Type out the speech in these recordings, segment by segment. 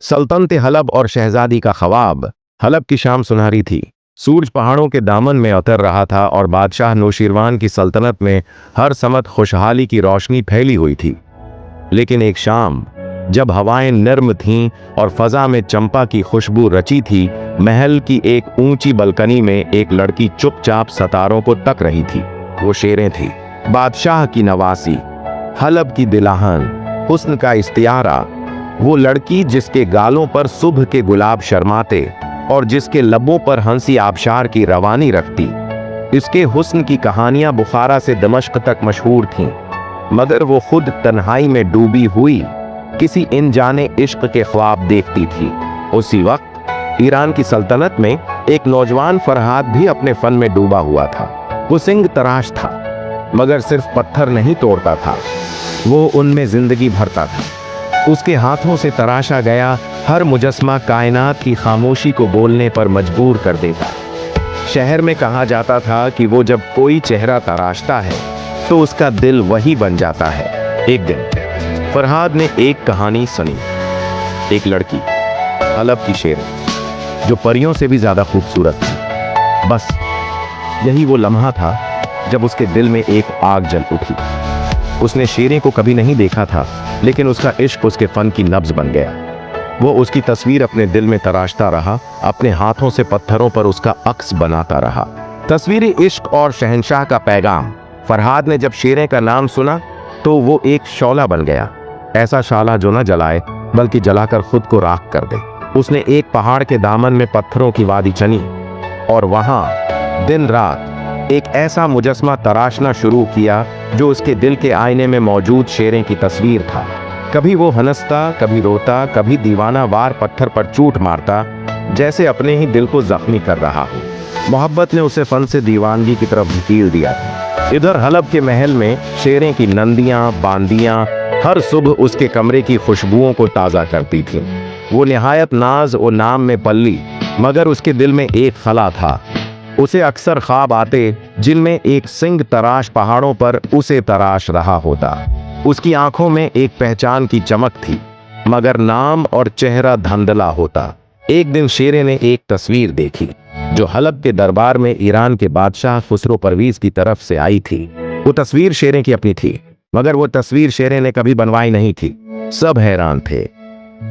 सल्तनत हलब और शहजादी का ख्वाब। हलब की शाम सुनहरी थी। सूरज पहाड़ों के दामन में उतर रहा था और बादशाह नौशीरवान की सल्तनत में हर समत खुशहाली की रोशनी फैली हुई थी। लेकिन एक शाम, जब हवाएं नर्म थीं और फजा में चंपा की खुशबू रची थी, महल की एक ऊंची बलकनी में एक लड़की चुपचाप सितारों को तक रही थी। वो शेरें थी, बादशाह की नवासी, हलब की दिलाहन, हुस्न का इस्तियारा। वो लड़की जिसके गालों पर सुबह के गुलाब शर्माते और जिसके लबों पर हंसी आबशार की रवानी रखती। इसके हुस्न की कहानियां बुखारा से दमिश्क तक मशहूर थीं, मगर वो खुद तन्हाई में डूबी हुई किसी अनजाने इश्क के ख्वाब देखती थी। उसी वक्त ईरान की सल्तनत में एक नौजवान फरहाद भी अपने फन में डूबा हुआ था। वो सिंग तराश था, मगर सिर्फ पत्थर नहीं तोड़ता था, वो उनमें जिंदगी भरता था। उसके हाथों से तराशा गया हर मुजस्मा कायनात की खामोशी को बोलने पर मजबूर कर देता। शहर में कहा जाता था कि वो जब कोई चेहरा तराशता है तो उसका दिल वही बन जाता है। एक दिन फरहाद ने एक कहानी सुनी। एक लड़की, हलब की शेर, जो परियों से भी ज्यादा खूबसूरत थी। बस यही वो लम्हा था जब उसके दिल में एक आग जल उठी। उसने शेरें को कभी नहीं देखा था, लेकिन उसका इश्क उसके फन की नब्ज बन गया। वो उसकी तस्वीर अपने दिल में तराशता रहा, अपने हाथों से पत्थरों पर उसका अक्स बनाता रहा। तस्वीरी इश्क और शहंशाह का पैगाम। फरहाद ने जब शेरें का नाम सुना तो वो एक शौला बन गया। ऐसा शाला जो न जलाए बल्कि जलाकर खुद को राख कर दे। उसने एक पहाड़ के दामन में पत्थरों की वादी चनी और वहां दिन रात एक ऐसा मुजस्मा तराशना शुरू किया जो उसके दिल के आईने में मौजूद शेरें की तस्वीर था। कभी वो हंसता, कभी रोता, कभी दीवाना वार पत्थर पर चूट मारता, जैसे अपने ही दिल को जख्मी कर रहा हो। मोहब्बत ने उसे फन से दीवानगी की तरफ धकेल दिया था। इधर हलब के महल में शेरें की नंदियां, बांदियां हर सुबह उसके कमरे की खुशबुओं को ताज़ा करती थीं। वो निहायत नाज और नाम में पल्ली, मगर उसके दिल में एक खला था। उसे अक्सर ख्वाब आते जिनमें एक सिंग तराश पहाड़ों पर उसे तराश रहा होता। उसकी आंखों में एक पहचान की चमक थी, मगर नाम और चेहरा धंधला होता। एक दिन शेरे ने एक तस्वीर देखी जो हलब के दरबार में ईरान के बादशाह खुसरो परवीज की तरफ से आई थी। वो तस्वीर शेरे की अपनी थी, मगर वो तस्वीर शेरे ने कभी बनवाई नहीं थी। सब हैरान थे,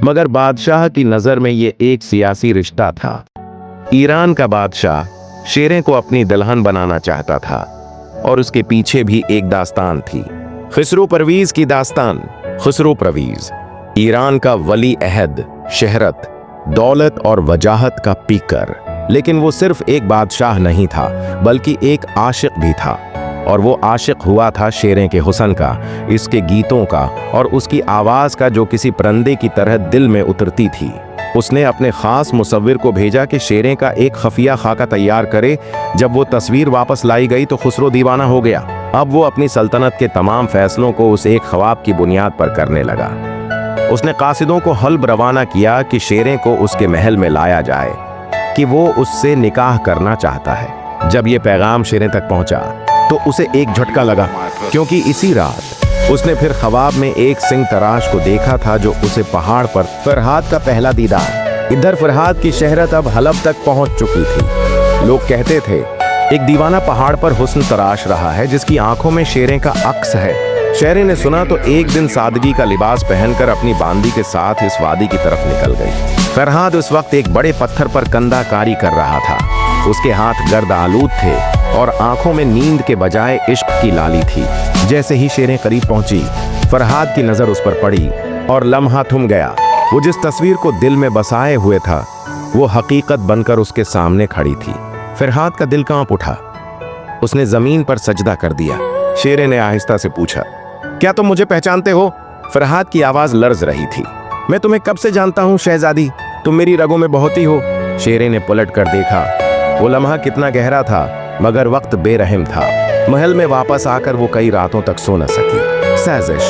मगर बादशाह की नजर में ये एक सियासी रिश्ता था। ईरान का बादशाह शेरें को अपनी दुल्हन बनाना चाहता था और उसके पीछे भी एक दास्तान थी, खुसरो परवीज की दास्तान। खुसरो परवीज ईरान का वली अहद, शहरत, दौलत और वजाहत का पीकर। लेकिन वो सिर्फ एक बादशाह नहीं था, बल्कि एक आशिक भी था। और वो आशिक हुआ था शेरें के हुस्न का, इसके गीतों का और उसकी आवाज का जो किसी परिंदे की तरह दिल में उतरती थी। उसने अपने खास मुसव्विर को भेजा कि शेरें का एक खफिया खाका तैयार करे। जब वो तस्वीर वापस लाई गई तो खुसरो दीवाना हो गया। अब वो अपनी सल्तनत के तमाम फैसलों को उस एक ख्वाब की बुनियाद पर करने लगा। उसने कासिदों को हल्ब रवाना किया कि शेरें को उसके महल में लाया जाए, कि वो उससे निकाह करना चाहता है। जब ये पैगाम शेरें तक पहुंचा तो उसे एक झटका लगा, क्योंकि इसी रात उसने फिर ख्वाब में एक सिंग तराश को देखा था जो उसे पहाड़ पर फरहाद का पहला दीदार। इधर फरहाद की शहरत अब हलब तक पहुंच चुकी थी। लोग कहते थे एक दीवाना पहाड़ पर हुस्न तराश रहा है जिसकी आंखों में शेरें का अक्स है। शेरें ने सुना तो एक दिन सादगी का लिबास पहनकर अपनी बांदी के साथ इस वादी की तरफ निकल गई। फरहाद उस वक्त एक बड़े पत्थर पर कंधाकारी कर रहा था। उसके हाथ गर्द आलूद थे और आंखों में नींद के बजाय इश्क की लाली थी। जैसे ही शेरें करीब पहुंची, फरहाद की नजर उस पर पड़ी और लम्हा थम गया। वो जिस तस्वीर को दिल में बसाए हुए था, वो हकीकत बनकर उसके सामने खड़ी थी। फरहाद का दिल कांप उठा। उसने जमीन पर सजदा कर दिया। शेरे ने आहिस्ता से पूछा, क्या तुम मुझे पहचानते हो? फरहाद की आवाज लर्ज रही थी। मैं तुम्हें कब से जानता हूँ शहजादी, तुम मेरी रगों में बहती हो। शेरे ने पलट कर देखा। वो लम्हा कितना गहरा था, मगर वक्त बेरहम था। महल में वापस आकर वो कई रातों तक सो न सकी। साजिश,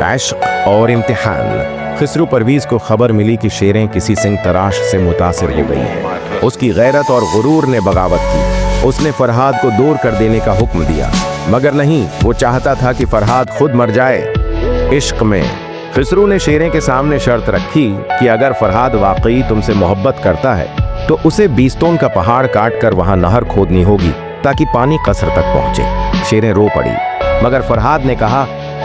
इश्क और इम्तिहान। खुसरो परवीज को खबर मिली कि शेरें किसी सिंग तराश से मुतासिर हो गई हैं। उसकी गैरत और गुरूर ने बगावत की। उसने फरहाद को दूर कर देने का हुक्म दिया, मगर नहीं, वो चाहता था कि फरहाद खुद मर जाए। इश्क में, खसरू ने शेरें के सामने शर्त रखी कि अगर फरहाद वाकई तुमसे मोहब्बत करता है तो उसे बीस्तोन का पहाड़ काट कर वहां नहर खोदनी होगी ताकि पानी कसर तक पहुंचे। शेरें रो पड़ी, मगर फरहाद ने कहा,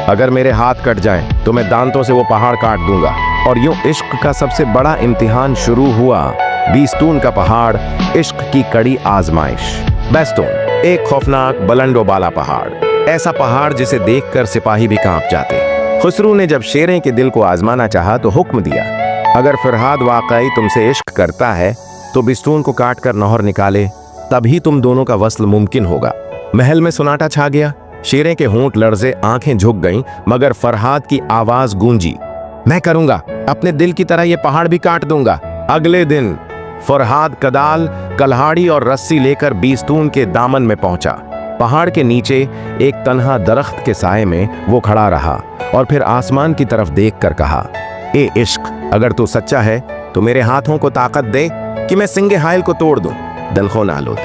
अगर मेरे हाथ कट जाएं तो मैं दांतों से वो पहाड़ काट दूंगा। और यूं इश्क का सबसे बड़ा इम्तिहान शुरू हुआ। बीस्तून का पहाड़, इश्क की कड़ी आजमाइश। बेस्तून, एक खौफनाक बुलंदोबाला पहाड़, ऐसा पहाड़ जिसे देखकर सिपाही भी कांप जाते। खसरू ने जब शेरें के दिल को आजमाना चाहा तो हुक्म दिया, अगर फरहाद वाकई तुमसे इश्क करता है तो बिस्तून को काट कर नहर निकाले, तभी तुम दोनों का वस्ल मुमकिन होगा। महल में सन्नाटा छा गया। शेरें के होंठ लर्जे, आंखें झुक गईं, मगर फरहाद की आवाज गूंजी, मैं करूंगा, अपने दिल की तरह ये पहाड़ भी काट दूंगा। अगले दिन फरहाद कदाल, कल्हाड़ी और रस्सी लेकर बीस्तून के दामन में पहुंचा। पहाड़ के नीचे एक तन्हा दरख्त के साए में वो खड़ा रहा और फिर आसमान की तरफ देखकर कहा, ए इश्क, अगर तू सच्चा है तो मेरे हाथों को ताकत दे कि मैं सिंगे हाइल को तोड़ दूं। दलखो नालुद,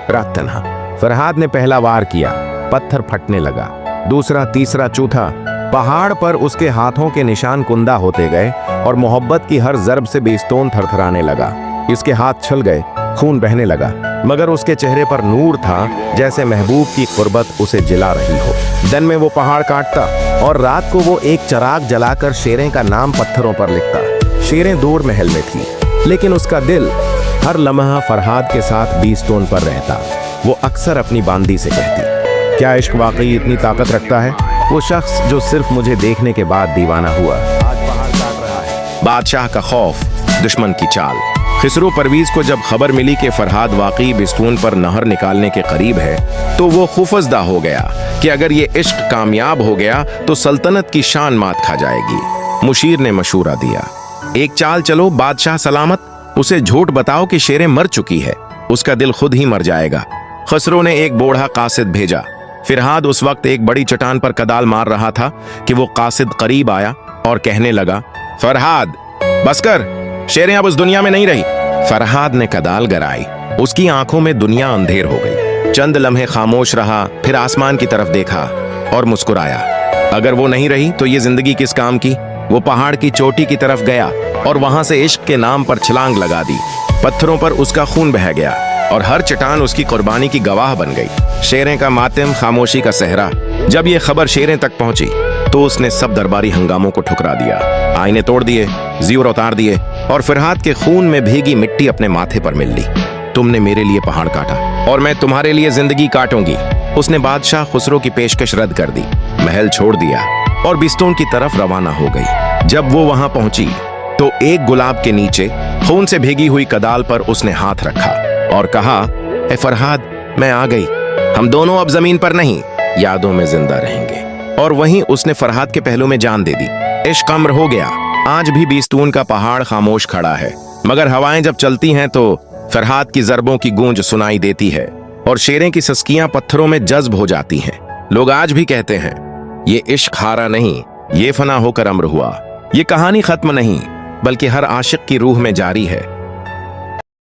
रात तन्हा। फरहाद ने पहला वार किया, पत्थर फटने लगा। दूसरा, तीसरा, चौथा। पहाड़ पर उसके हाथों के निशान कुंदा होते गए और मोहब्बत की हर जरब से बीस्तोन थरथराने लगा। इसके हाथ छल गए, खून बहने लगा, मगर उसके चेहरे पर नूर था, जैसे महबूब की कुर्बत उसे जिला रही हो। दिन में वो पहाड़ काटता और रात को वो एक चराग जलाकर शेरें का नाम पत्थरों पर लिखता। शेरें दूर महल में थी, लेकिन उसका दिल हर लम्हा फरहाद के साथ बीस्तोन पर रहता। वो अक्सर अपनी बांदी से कहती, क्या इश्क वाकई इतनी ताकत रखता है? वो शख्स जो सिर्फ मुझे देखने के बाद दीवाना हुआ, आज पहाड़ काट रहा है। बादशाह का खौफ, दुश्मन की चाल। खसरू परवीज को जब खबर मिली कि फरहाद वाकई बिस्तून पर नहर निकालने के करीब है तो वो खुफजदा हो गया कि अगर ये इश्क कामयाब हो गया तो सल्तनत की शान मात खा जाएगी। मुशीर ने मशूरा दिया, एक चाल चलो, बादशाह सलामत, उसे झूठ बताओ कि शेरें मर चुकी है, उसका दिल खुद ही मर जाएगा। खसरू ने एक बूढ़ा कासिद भेजा। फरहाद उस वक्त एक बड़ी चट्टान पर कदाल मार रहा था कि वो कासिद करीब आया और कहने लगा, फरहाद बस कर, शेरें अब उस दुनिया में नहीं रही। फरहाद ने कदाल गराई, उसकी आंखों में दुनिया अंधेर हो गई। चंद लम्हे खामोश रहा, फिर आसमान की तरफ देखा और मुस्कुराया। अगर वो नहीं रही तो ये जिंदगी किस काम की? वो पहाड़ की चोटी की तरफ गया और वहां से इश्क के नाम पर छलांग लगा दी। पत्थरों पर उसका खून बह गया और हर चट्टान उसकी कुर्बानी की गवाह बन गई। शेरें का मातम, खामोशी का सहरा। जब ये खबर शेरें तक पहुंची तो उसने सब दरबारी हंगामों को ठुकरा दिया, आईने तोड़ दिए, ज़ीवर उतार दिए और फरहाद के खून में भीगी मिट्टी अपने माथे पर मिल ली। तुमने मेरे लिए पहाड़ काटा और मैं तुम्हारे लिए जिंदगी काटूंगी। उसने बादशाह खुसरो की पेशकश रद्द कर दी, महल छोड़ दिया और बिस्तून की तरफ रवाना हो गई। जब वो वहां पहुंची तो एक गुलाब के नीचे खून से भीगी हुई कदाल पर उसने हाथ रखा और कहा, ए फरहाद, मैं आ गई, हम दोनों अब जमीन पर नहीं, यादों में जिंदा रहेंगे। और वहीं उसने फरहाद के पहलू में जान दे दी। इश्क अम्र हो गया। आज भी बीस्तून का पहाड़ खामोश खड़ा है, मगर हवाएं जब चलती हैं तो फरहाद की जरबों की गूंज सुनाई देती है और शेरें की सस्कियां पत्थरों में जज्ब हो जाती हैं। लोग आज भी कहते हैं, ये इश्क हारा नहीं, ये फना होकर अम्र हुआ। ये कहानी खत्म नहीं, बल्कि हर आशिक की रूह में जारी है।